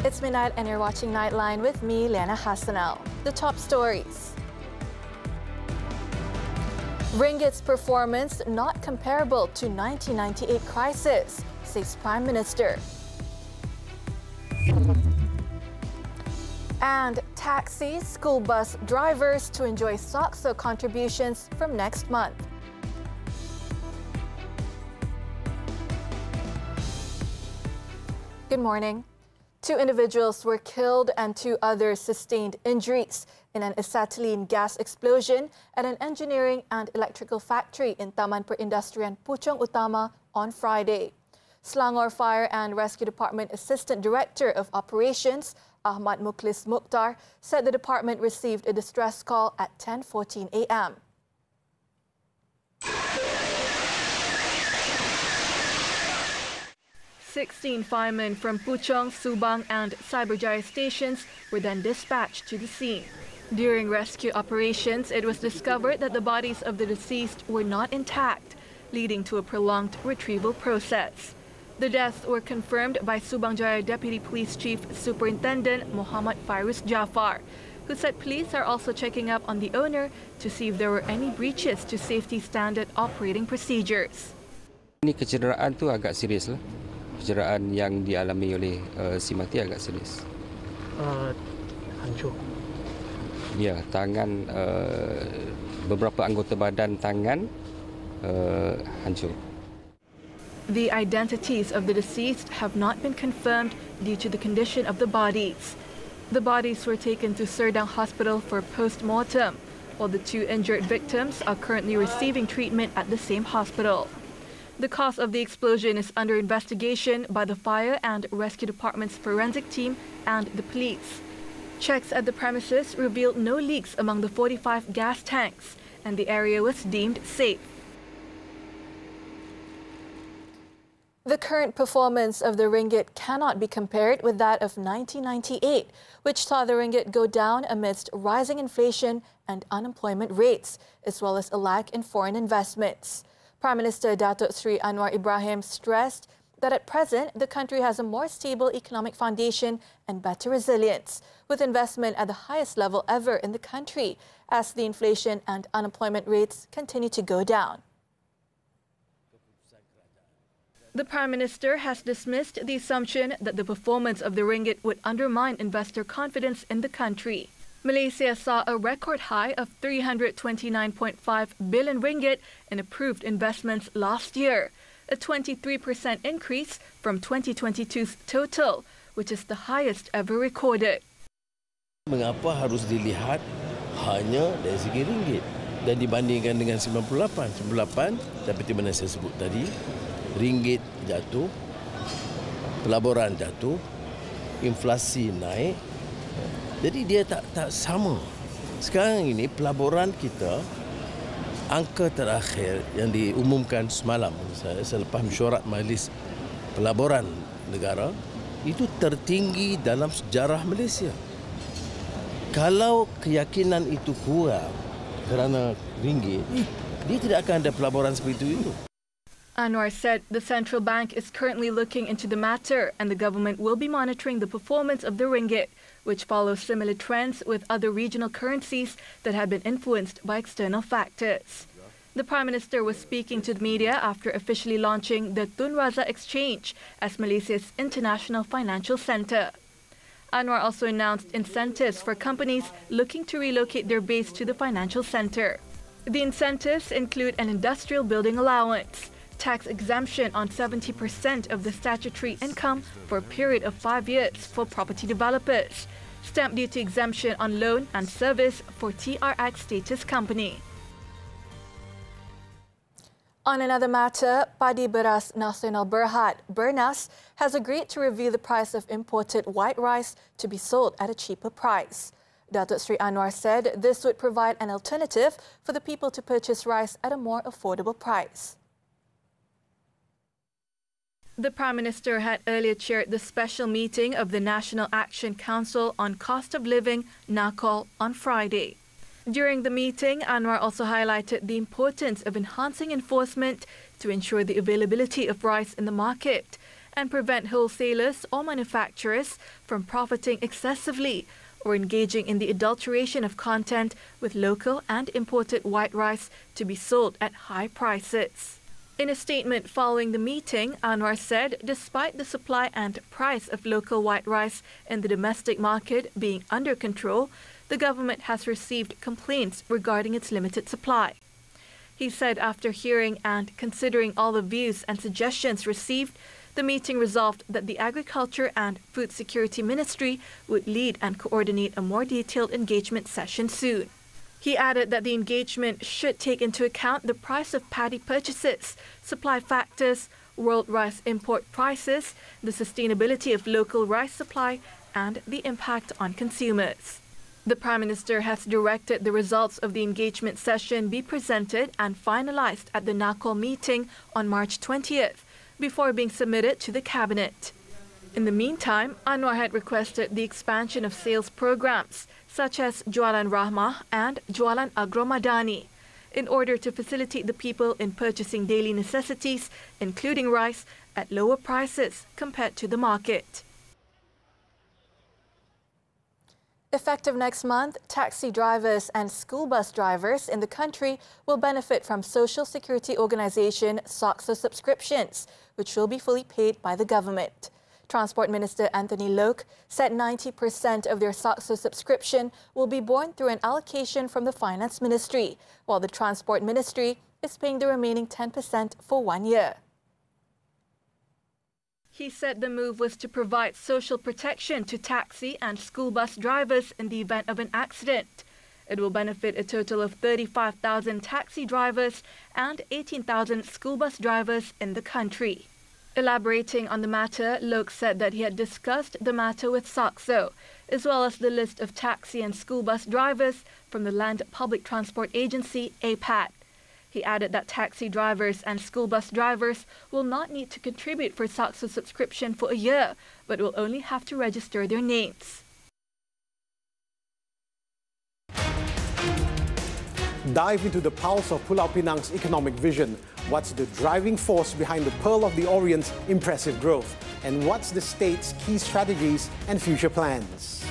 It's midnight and you're watching Nightline with me, Liyana Hassanel. The top stories. Ringgit's performance not comparable to 1998 crisis, says Prime Minister. And taxi school bus drivers to enjoy SOCSO contributions from next month. Good morning. 2 individuals were killed and 2 others sustained injuries in an acetylene gas explosion at an engineering and electrical factory in Taman Perindustrian Puchong Utama on Friday. Selangor Fire and Rescue Department Assistant Director of Operations, Ahmad Mukhlis Mukhtar, said the department received a distress call at 10:14 a.m. "16 firemen from Puchong, Subang and Cyberjaya stations were then dispatched to the scene. During rescue operations, it was discovered that the bodies of the deceased were not intact, leading to a prolonged retrieval process. The deaths were confirmed by Subang Jaya Deputy Police Chief Superintendent Muhammad Fairuz Jafar, who said police are also checking up on the owner to see if there were any breaches to safety standard operating procedures. Ini kecederaan tu agak serius lah. Kecederaan yang dialami oleh si mati agak serius. Hancur. Ya, tangan beberapa anggota badan tangan hancur. The identities of the deceased have not been confirmed due to the condition of the bodies. The bodies were taken to Serdang Hospital for post-mortem, while the 2 injured victims are currently receiving treatment at the same hospital. The cause of the explosion is under investigation by the Fire and Rescue Department's forensic team and the police. Checks at the premises revealed no leaks among the 45 gas tanks, and the area was deemed safe. The current performance of the ringgit cannot be compared with that of 1998, which saw the ringgit go down amidst rising inflation and unemployment rates, as well as a lack in foreign investments. Prime Minister Datuk Sri Anwar Ibrahim stressed that at present, the country has a more stable economic foundation and better resilience, with investment at the highest level ever in the country, as the inflation and unemployment rates continue to go down. The Prime Minister has dismissed the assumption that the performance of the ringgit would undermine investor confidence in the country. Malaysia saw a record high of 329.5 billion ringgit in approved investments last year, a 23% increase from 2022's total, which is the highest ever recorded. Mengapa harus dilihat hanya dari segi ringgit dan dibandingkan dengan 98 seperti mana saya sebut tadi, ringgit jatuh, pelaburan jatuh, inflasi naik. Jadi dia tak sama. Sekarang ini pelaburan kita, angka terakhir yang diumumkan semalam selepas mesyuarat Majlis Pelaburan Negara, itu tertinggi dalam sejarah Malaysia. Kalau keyakinan itu kurang kerana ringgit, dia tidak akan ada pelaburan seperti itu. Anwar said the central bank is currently looking into the matter and the government will be monitoring the performance of the ringgit, which follows similar trends with other regional currencies that have been influenced by external factors. The Prime Minister was speaking to the media after officially launching the Tun Razak Exchange as Malaysia's international financial centre. Anwar also announced incentives for companies looking to relocate their base to the financial centre. The incentives include an industrial building allowance, tax exemption on 70% of the statutory income for a period of 5 years for property developers, stamp duty exemption on loan and service for TRX status company. On another matter, Padi Beras Nasional Berhad, Bernas, has agreed to review the price of imported white rice to be sold at a cheaper price. Datuk Sri Anwar said this would provide an alternative for the people to purchase rice at a more affordable price. The Prime Minister had earlier chaired the special meeting of the National Action Council on Cost of Living, NACOL, on Friday. During the meeting, Anwar also highlighted the importance of enhancing enforcement to ensure the availability of rice in the market and prevent wholesalers or manufacturers from profiting excessively or engaging in the adulteration of content with local and imported white rice to be sold at high prices. In a statement following the meeting, Anwar said despite the supply and price of local white rice in the domestic market being under control, the government has received complaints regarding its limited supply. He said after hearing and considering all the views and suggestions received, the meeting resolved that the Agriculture and Food Security Ministry would lead and coordinate a more detailed engagement session soon. He added that the engagement should take into account the price of paddy purchases, supply factors, world rice import prices, the sustainability of local rice supply, and the impact on consumers. The Prime Minister has directed the results of the engagement session be presented and finalized at the NACOL meeting on March 20th, before being submitted to the Cabinet. In the meantime, Anwar had requested the expansion of sales programs, such as Jualan Rahmah and Jualan Agromadani, in order to facilitate the people in purchasing daily necessities, including rice, at lower prices compared to the market. Effective next month, taxi drivers and school bus drivers in the country will benefit from Social Security Organisation SOCSO subscriptions, which will be fully paid by the government. Transport Minister Anthony Loke said 90% of their SOCSO subscription will be borne through an allocation from the Finance Ministry, while the Transport Ministry is paying the remaining 10% for 1 year. He said the move was to provide social protection to taxi and school bus drivers in the event of an accident. It will benefit a total of 35,000 taxi drivers and 18,000 school bus drivers in the country. Elaborating on the matter, Loke said that he had discussed the matter with SOCSO, as well as the list of taxi and school bus drivers from the Land Public Transport Agency, APAT. He added that taxi drivers and school bus drivers will not need to contribute for SOCSO subscription for a year, but will only have to register their names. Dive into the pulse of Pulau Pinang's economic vision. What's the driving force behind the Pearl of the Orient's impressive growth? And what's the state's key strategies and future plans?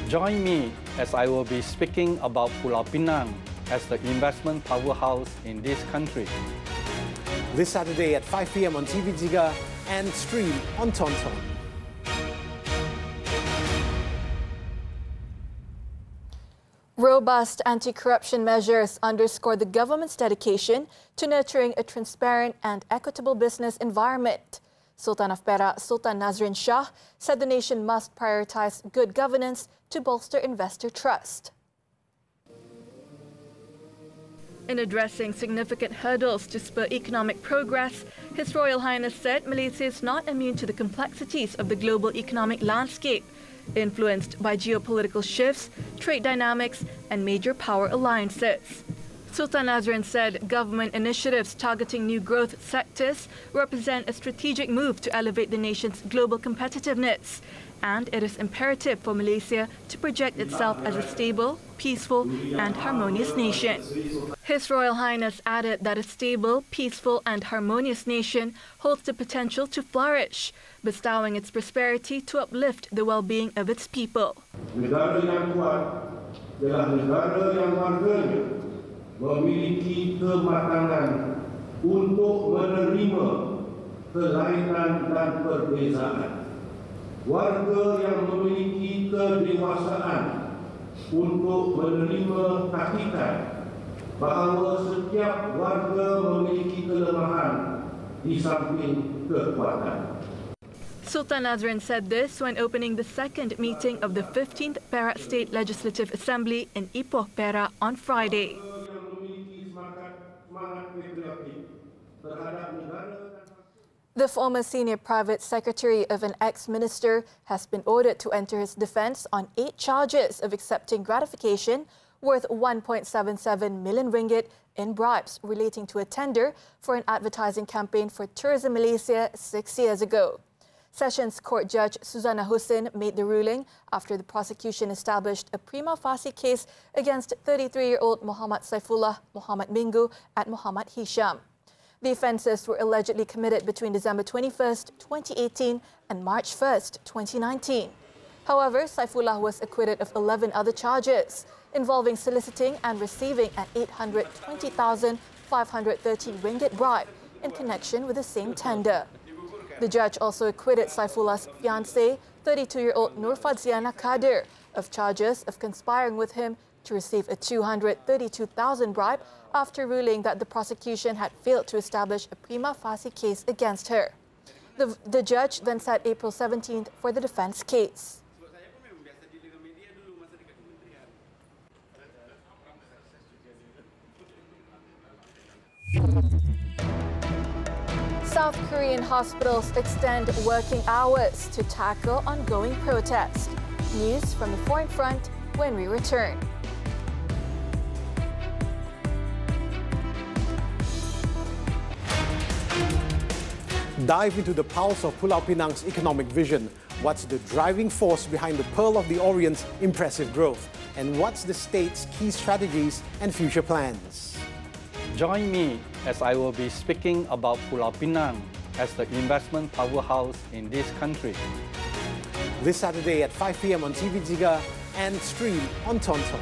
Join me as I will be speaking about Pulau Pinang as the investment powerhouse in this country. This Saturday at 5 p.m. on TV3 and stream on Tonton. Robust anti-corruption measures underscore the government's dedication to nurturing a transparent and equitable business environment. Sultan of Perak, Sultan Nazrin Shah, said the nation must prioritize good governance to bolster investor trust. In addressing significant hurdles to spur economic progress, His Royal Highness said Malaysia is not immune to the complexities of the global economic landscape, influenced by geopolitical shifts, trade dynamics, and major power alliances. Sultan Nazrin said government initiatives targeting new growth sectors represent a strategic move to elevate the nation's global competitiveness, and it is imperative for Malaysia to project itself as a stable, peaceful, and harmonious nation. His Royal Highness added that a stable, peaceful, and harmonious nation holds the potential to flourish, bestowing its prosperity to uplift the well-being of its people. Negara yang kuat adalah negara yang warganya memiliki kematangan untuk menerima kelainan dan perbezaan. Warga yang memiliki kedewasaan untuk menerima hakikat bahawa setiap warga memiliki kelemahan di samping kekuatan. Sultan Nazrin said this when opening the second meeting of the 15th Perak State Legislative Assembly in Ipoh, Perak on Friday. The former senior private secretary of an ex-minister has been ordered to enter his defence on 8 charges of accepting gratification worth 1.77 million ringgit in bribes relating to a tender for an advertising campaign for Tourism Malaysia 6 years ago. Sessions Court Judge Suzana Hussein made the ruling after the prosecution established a prima facie case against 33-year-old Muhammad Saifullah Muhammad Minggu and Muhammad Hisham. The offences were allegedly committed between December 21st, 2018 and March 1st, 2019. However, Saifullah was acquitted of 11 other charges involving soliciting and receiving an 820,530 ringgit bribe in connection with the same tender. The judge also acquitted Saifullah's fiancée, 32-year-old Nurfaziana Kadir, of charges of conspiring with him to receive a 232,000 bribe after ruling that the prosecution had failed to establish a prima facie case against her. The judge then set April 17th for the defense case. South Korean hospitals extend working hours to tackle ongoing protests. News from the foreign front when we return. Dive into the pulse of Pulau Pinang's economic vision. What's the driving force behind the Pearl of the Orient's impressive growth? And what's the state's key strategies and future plans? Join me as I will be speaking about Pulau Pinang as the investment powerhouse in this country. This Saturday at 5 p.m. on TV3 and stream on Tonton.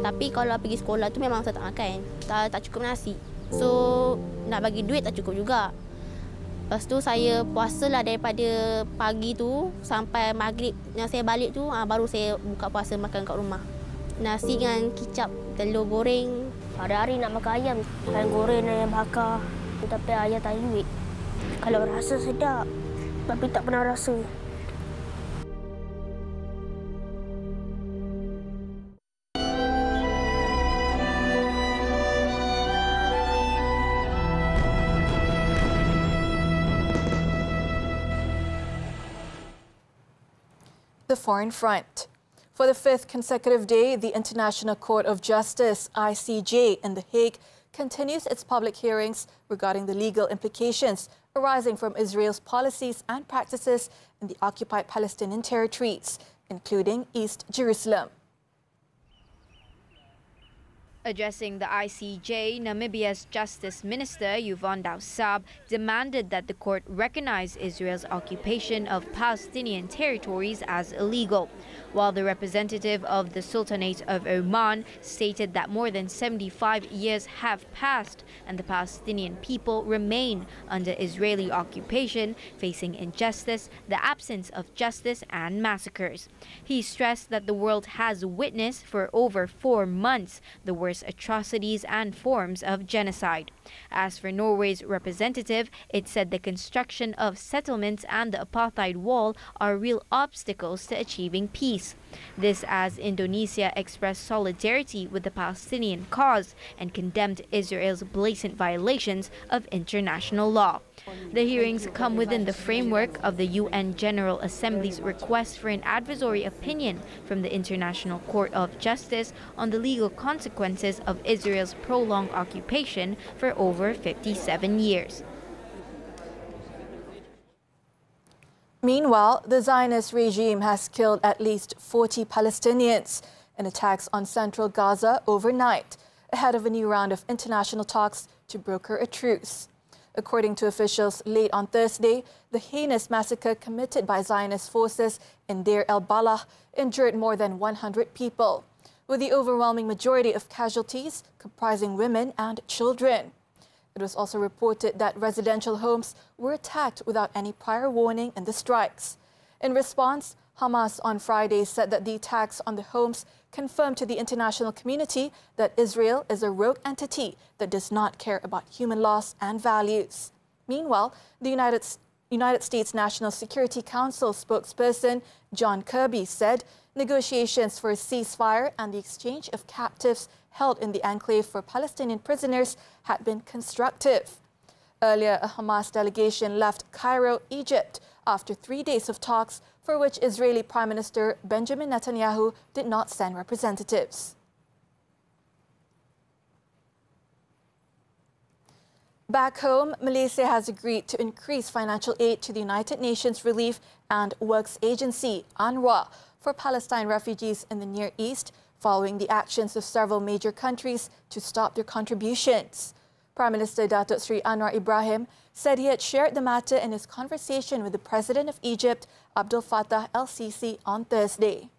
Tapi kalau pergi sekolah tu memang saya tak makan. Tak cukup nasi. So, nak bagi duit tak cukup juga. Lepas tu saya puasalah daripada pagi tu sampai maghrib yang saya balik tu baru saya buka puasa makan kat rumah. Nasi dengan kicap, telur goreng. Hari-hari nak makan ayam goreng dan ayam bakar. Tapi ayah tak ada duit. Kalau rasa sedap, tapi tak pernah rasa. The foreign front. For the fifth consecutive day, the International Court of Justice, ICJ, in The Hague continues its public hearings regarding the legal implications arising from Israel's policies and practices in the occupied Palestinian territories, including East Jerusalem. Addressing the ICJ, Namibia's Justice Minister Yvonne Dausab demanded that the court recognize Israel's occupation of Palestinian territories as illegal, while the representative of the Sultanate of Oman stated that more than 75 years have passed and the Palestinian people remain under Israeli occupation, facing injustice, the absence of justice and massacres. He stressed that the world has witnessed for over 4 months the worst atrocities and forms of genocide. As for Norway's representative, it said the construction of settlements and the apartheid wall are real obstacles to achieving peace. This as Indonesia expressed solidarity with the Palestinian cause and condemned Israel's blatant violations of international law. The hearings come within the framework of the UN General Assembly's request for an advisory opinion from the International Court of Justice on the legal consequences of Israel's prolonged occupation for over 57 years. Meanwhile, the Zionist regime has killed at least 40 Palestinians in attacks on central Gaza overnight, ahead of a new round of international talks to broker a truce. According to officials late on Thursday, the heinous massacre committed by Zionist forces in Deir el-Balah injured more than 100 people, with the overwhelming majority of casualties comprising women and children. It was also reported that residential homes were attacked without any prior warning in the strikes. In response, Hamas on Friday said that the attacks on the homes confirmed to the international community that Israel is a rogue entity that does not care about human loss and values. Meanwhile, the United States National Security Council spokesperson John Kirby said negotiations for a ceasefire and the exchange of captives held in the enclave for Palestinian prisoners had been constructive. Earlier, a Hamas delegation left Cairo, Egypt, after 3 days of talks for which Israeli Prime Minister Benjamin Netanyahu did not send representatives. Back home, Malaysia has agreed to increase financial aid to the United Nations Relief and Works Agency, UNRWA, for Palestine refugees in the Near East following the actions of several major countries to stop their contributions. Prime Minister Datuk Sri Anwar Ibrahim said he had shared the matter in his conversation with the President of Egypt, Abdel Fattah el-Sisi, on Thursday.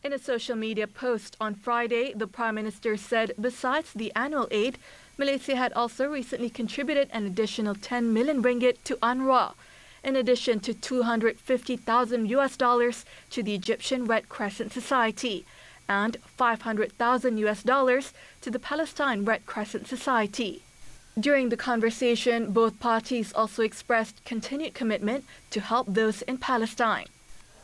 In a social media post on Friday, the Prime Minister said besides the annual aid, Malaysia had also recently contributed an additional 10 million ringgit to UNRWA, in addition to $250,000 to the Egyptian Red Crescent Society and $500,000 to the Palestine Red Crescent Society. During the conversation, both parties also expressed continued commitment to help those in Palestine.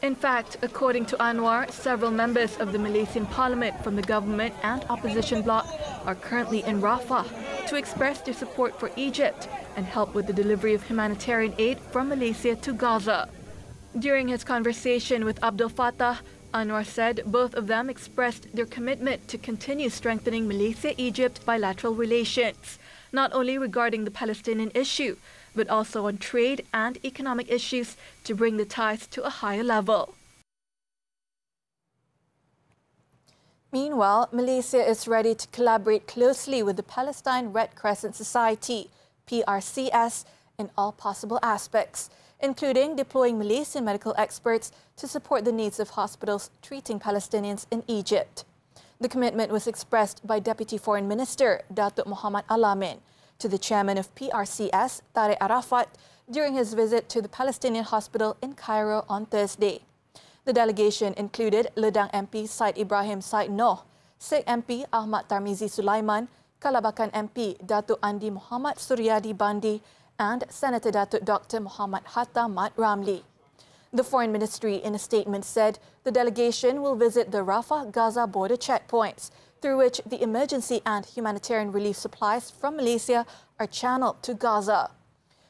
In fact, according to Anwar, several members of the Malaysian Parliament from the government and opposition bloc are currently in Rafah to express their support for Egypt and help with the delivery of humanitarian aid from Malaysia to Gaza. During his conversation with Abdel Fattah, Anwar said both of them expressed their commitment to continue strengthening Malaysia-Egypt bilateral relations, not only regarding the Palestinian issue, but also on trade and economic issues to bring the ties to a higher level. Meanwhile, Malaysia is ready to collaborate closely with the Palestine Red Crescent Society, PRCS, in all possible aspects, including deploying Malaysian medical experts to support the needs of hospitals treating Palestinians in Egypt. The commitment was expressed by Deputy Foreign Minister Datuk Muhammad Al-Amin to the chairman of PRCS, Tariq Arafat, during his visit to the Palestinian hospital in Cairo on Thursday. The delegation included Ledang MP Said Ibrahim Said Noh, Sikh MP Ahmad Tarmizi Sulaiman, Kalabakan MP Datuk Andi Muhammad Suryadi Bandi, and Senator Datuk Dr. Muhammad Hatta Mat Ramli. The Foreign Ministry in a statement said the delegation will visit the Rafah-Gaza border checkpoints, through which the emergency and humanitarian relief supplies from Malaysia are channeled to Gaza.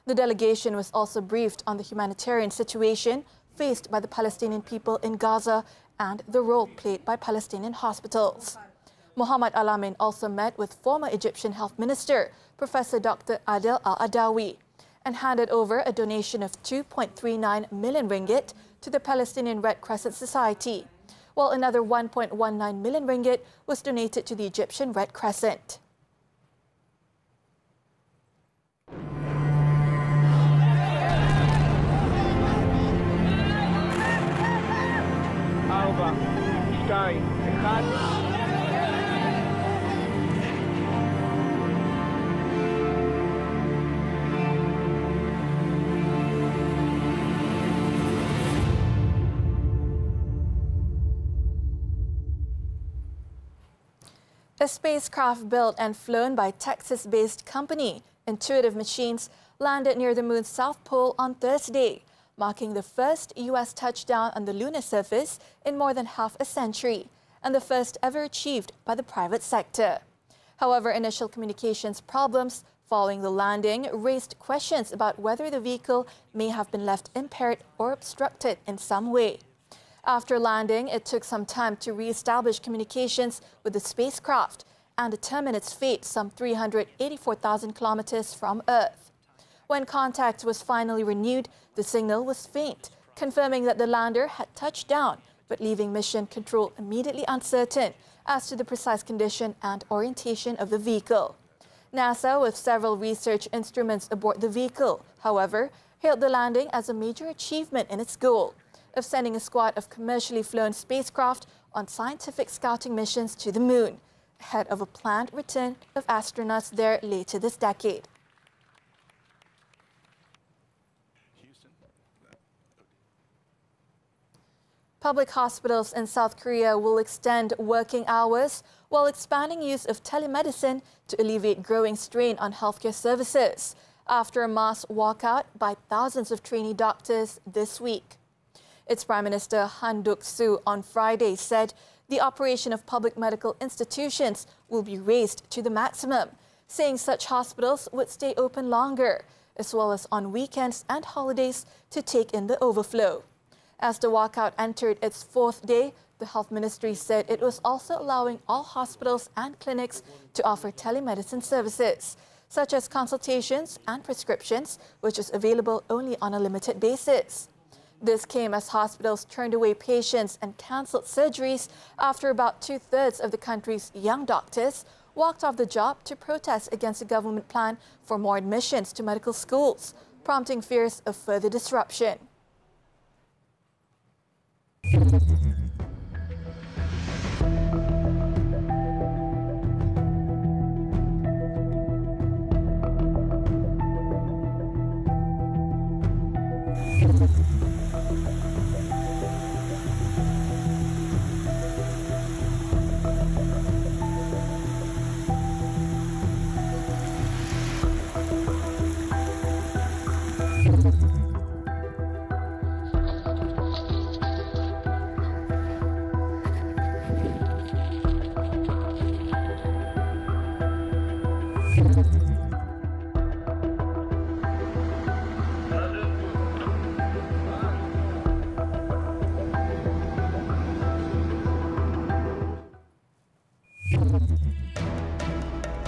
The delegation was also briefed on the humanitarian situation faced by the Palestinian people in Gaza and the role played by Palestinian hospitals. Muhammad Al-Amin also met with former Egyptian Health Minister, Professor Dr. Adel Al-Adawi, and handed over a donation of 2.39 million ringgit to the Palestinian Red Crescent Society, while another 1.19 million ringgit was donated to the Egyptian Red Crescent. A spacecraft built and flown by Texas-based company Intuitive Machines landed near the moon's south pole on Thursday, marking the first U.S. touchdown on the lunar surface in more than half a century, and the first ever achieved by the private sector. However, initial communications problems following the landing raised questions about whether the vehicle may have been left impaired or obstructed in some way. After landing, it took some time to re-establish communications with the spacecraft and determine its fate some 384,000 kilometers from Earth. When contact was finally renewed, the signal was faint, confirming that the lander had touched down, but leaving mission control immediately uncertain as to the precise condition and orientation of the vehicle. NASA, with several research instruments aboard the vehicle, however, hailed the landing as a major achievement in its goal of sending a squad of commercially flown spacecraft on scientific scouting missions to the moon, ahead of a planned return of astronauts there later this decade. Public hospitals in South Korea will extend working hours while expanding use of telemedicine to alleviate growing strain on healthcare services after a mass walkout by thousands of trainee doctors this week. Its Prime Minister Han Duck-soo on Friday said the operation of public medical institutions will be raised to the maximum, saying such hospitals would stay open longer, as well as on weekends and holidays to take in the overflow. As the walkout entered its fourth day, the Health Ministry said it was also allowing all hospitals and clinics to offer telemedicine services, such as consultations and prescriptions, which is available only on a limited basis. This came as hospitals turned away patients and cancelled surgeries after about 2/3 of the country's young doctors walked off the job to protest against the government plan for more admissions to medical schools, prompting fears of further disruption.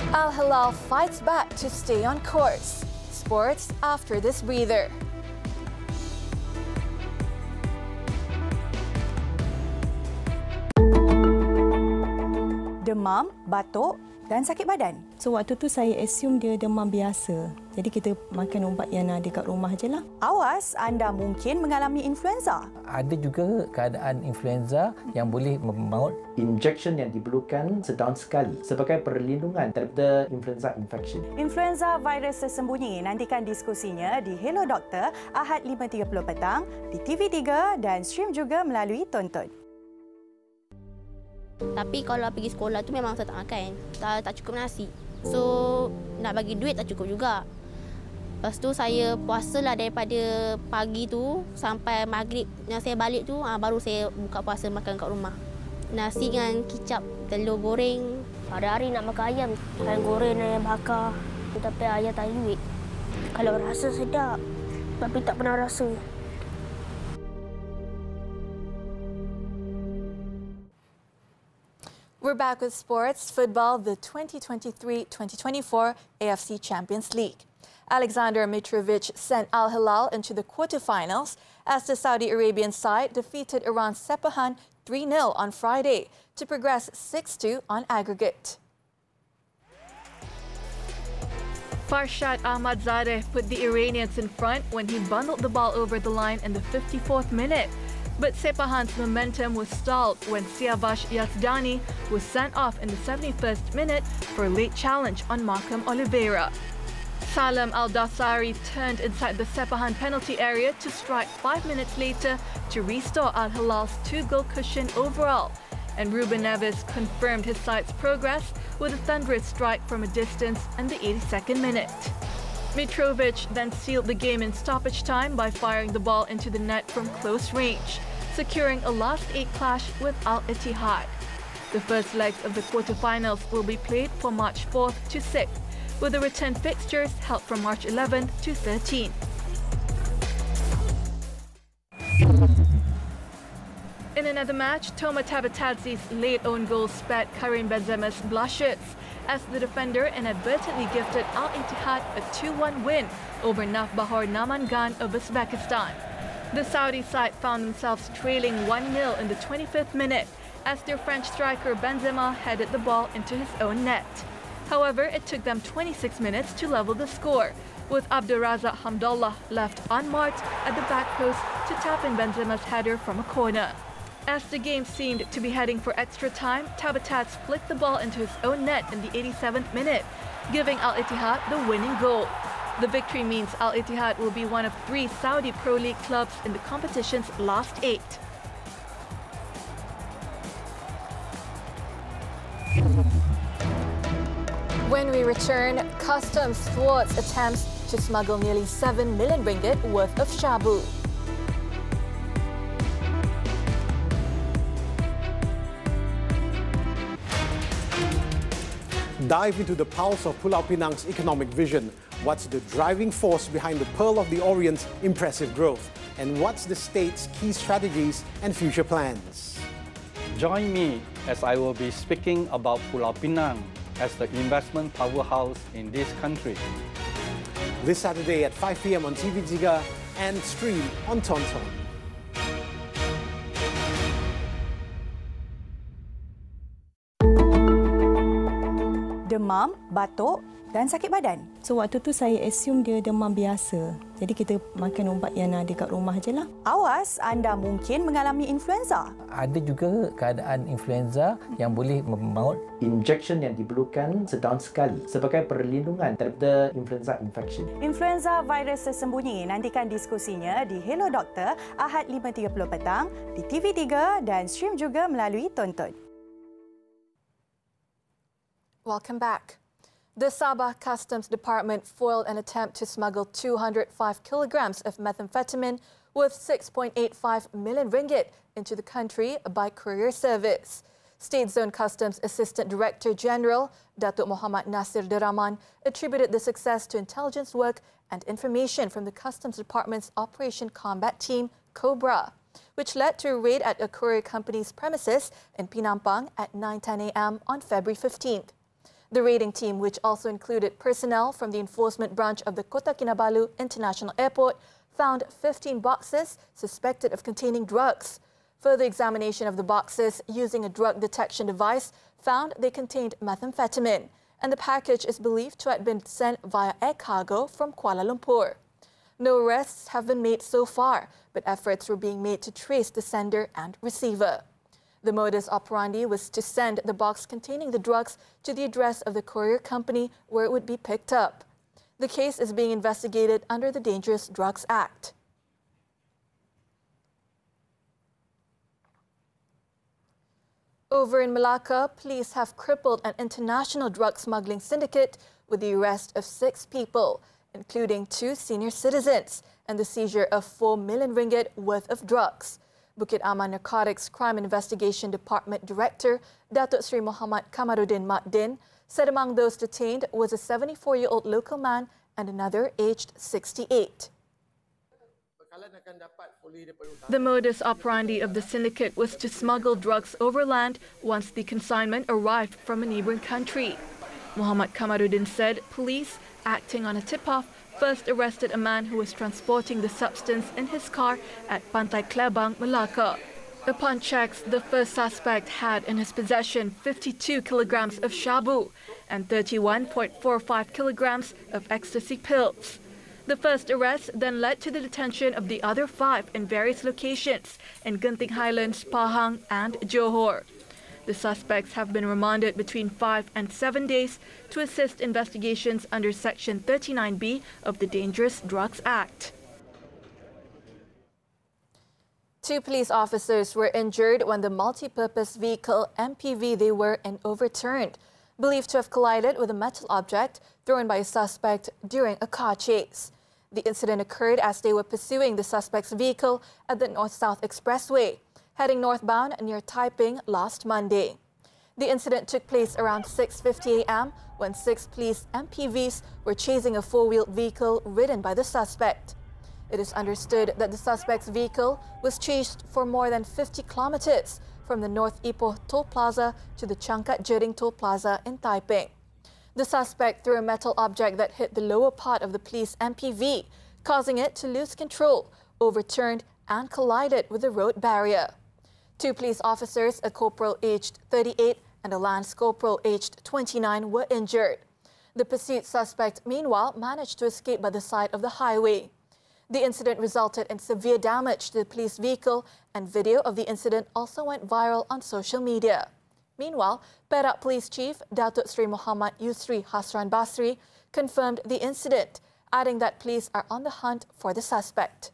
Al Hilal fights back to stay on course. Sports after this breather. Demam, batuk dan sakit badan. So waktu tu saya assume dia demam biasa. Jadi kita makan ubat yang ada kat rumah je lah. Awas, anda mungkin mengalami influenza. Ada juga keadaan influenza yang boleh membawa injection yang diperlukan setahun sekali sebagai perlindungan daripada influenza infection. Influenza virus tersembunyi. Nantikan diskusinya di Hello Doktor Ahad 5.30 petang di TV3 dan stream juga melalui Tonton. Tapi kalau pergi sekolah tu memang saya tak makan. Tak cukup nasi. So nak bagi duit tak cukup juga. Lepas tu saya puasalah daripada pagi tu sampai maghrib yang saya balik tu baru saya buka puasa makan kat rumah. Nasi dengan kicap, telur goreng. Hari-hari nak makan ayam. Ayam goreng, ayam bakar. Tapi ayam tak ada duit. Kalau rasa sedap. Tapi tak pernah rasa. We're back with sports, football, the 2023-2024 AFC Champions League. Alexander Mitrovic sent Al Hilal into the quarterfinals as the Saudi Arabian side defeated Iran Sepahan 3-0 on Friday to progress 6-2 on aggregate. Farshad Ahmadzadeh put the Iranians in front when he bundled the ball over the line in the 54th minute. But Sepahan's momentum was stalled when Siavash Yazdani was sent off in the 71st minute for a late challenge on Markham Oliveira. Salem Al-Dasari turned inside the Sepahan penalty area to strike 5 minutes later to restore Al Hilal's 2-goal cushion overall, and Ruben Neves confirmed his side's progress with a thunderous strike from a distance in the 82nd minute. Mitrovic then sealed the game in stoppage time by firing the ball into the net from close range, securing a last-8 clash with Al Ittihad. The first legs of the quarterfinals will be played from March 4th to 6th, with the return fixtures held from March 11th to 13th. In another match, Toma Tabatadze's late own goal spared Karim Benzema's blushes, as the defender inadvertently gifted Al Ittihad a 2-1 win over Nafbahor Namangan of Uzbekistan. The Saudi side found themselves trailing 1-0 in the 25th minute as their French striker Benzema headed the ball into his own net. However, it took them 26 minutes to level the score, with Abdurrazak Hamdallah left unmarked at the back post to tap in Benzema's header from a corner. As the game seemed to be heading for extra time, Tabatadze flicked the ball into his own net in the 87th minute, giving Al Ittihad the winning goal. The victory means Al Ittihad will be one of 3 Saudi Pro League clubs in the competition's last 8. When we return, customs thwarts attempts to smuggle nearly 7 million ringgit worth of shabu. Dive into the pulse of Pulau Pinang's economic vision. What's the driving force behind the Pearl of the Orient's impressive growth? And what's the state's key strategies and future plans? Join me as I will be speaking about Pulau Pinang as the investment powerhouse in this country. This Saturday at 5 p.m. on TV3 and stream on Tonton. demam, batuk dan sakit badan. So waktu tu saya assume dia demam biasa. Jadi kita makan ubat yang ada kat rumah je lah. Awas, anda mungkin mengalami influenza. Ada juga keadaan influenza yang boleh memaut. Injection yang diperlukan setahun sekali sebagai perlindungan daripada influenza infection. Influenza virus tersembunyi. Nantikan diskusinya di Hello Doktor Ahad 5.30 petang di TV3 dan stream juga melalui Tonton. Welcome back. The Sabah Customs Department foiled an attempt to smuggle 205 kilograms of methamphetamine worth 6.85 million ringgit into the country by courier service. State Zone Customs Assistant Director General Datuk Muhammad Nasir Deraman attributed the success to intelligence work and information from the Customs Department's Operation Combat Team, COBRA, which led to a raid at a courier company's premises in Penampang at 9:10 a.m. on February 15th. The raiding team, which also included personnel from the enforcement branch of the Kota Kinabalu International Airport, found 15 boxes suspected of containing drugs. Further examination of the boxes using a drug detection device found they contained methamphetamine, and the package is believed to have been sent via air cargo from Kuala Lumpur. No arrests have been made so far, but efforts were being made to trace the sender and receiver. The modus operandi was to send the box containing the drugs to the address of the courier company where it would be picked up. The case is being investigated under the Dangerous Drugs Act. Over in Malacca, police have crippled an international drug smuggling syndicate with the arrest of 6 people, including 2 senior citizens, and the seizure of 4 million ringgit worth of drugs. Bukit Aman Narcotics Crime Investigation Department Director Datuk Sri Muhammad Kamaruddin Makdin said among those detained was a 74-year-old local man and another aged 68. The modus operandi of the syndicate was to smuggle drugs overland once the consignment arrived from a neighboring country. Muhammad Kamaruddin said police, acting on a tip-off, first arrested a man who was transporting the substance in his car at Pantai Klebang, Malacca. Upon checks, the first suspect had in his possession 52 kilograms of shabu and 31.45 kilograms of ecstasy pills. The first arrest then led to the detention of the other 5 in various locations in Genting Highlands, Pahang and Johor. The suspects have been remanded between 5 and 7 days to assist investigations under Section 39B of the Dangerous Drugs Act. 2 police officers were injured when the multi-purpose vehicle MPV they were in overturned, believed to have collided with a metal object thrown by a suspect during a car chase. The incident occurred as they were pursuing the suspect's vehicle at the North-South Expressway, heading northbound near Taiping last Monday. The incident took place around 6:50 a.m. when 6 police MPVs were chasing a 4-wheeled vehicle ridden by the suspect. It is understood that the suspect's vehicle was chased for more than 50 kilometers from the North Ipoh Toll Plaza to the Changkat Jering Toll Plaza in Taiping. The suspect threw a metal object that hit the lower part of the police MPV, causing it to lose control, overturned and collided with the road barrier. 2 police officers, a corporal aged 38 and a lance corporal aged 29, were injured. The pursuit suspect, meanwhile, managed to escape by the side of the highway. The incident resulted in severe damage to the police vehicle, and video of the incident also went viral on social media. Meanwhile, Perak Police Chief Datuk Sri Muhammad Yusri Hasran Basri confirmed the incident, adding that police are on the hunt for the suspect.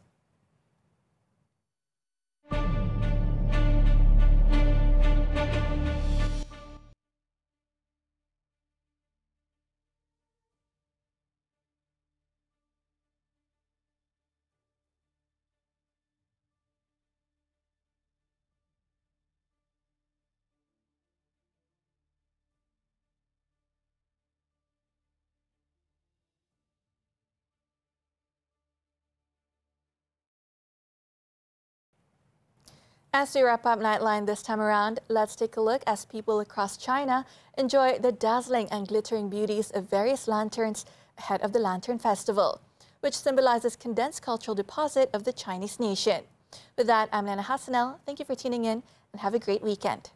As we wrap up Nightline this time around, let's take a look as people across China enjoy the dazzling and glittering beauties of various lanterns ahead of the Lantern Festival, which symbolizes condensed cultural deposit of the Chinese nation. With that, I'm Liyana Hassanel. Thank you for tuning in and have a great weekend.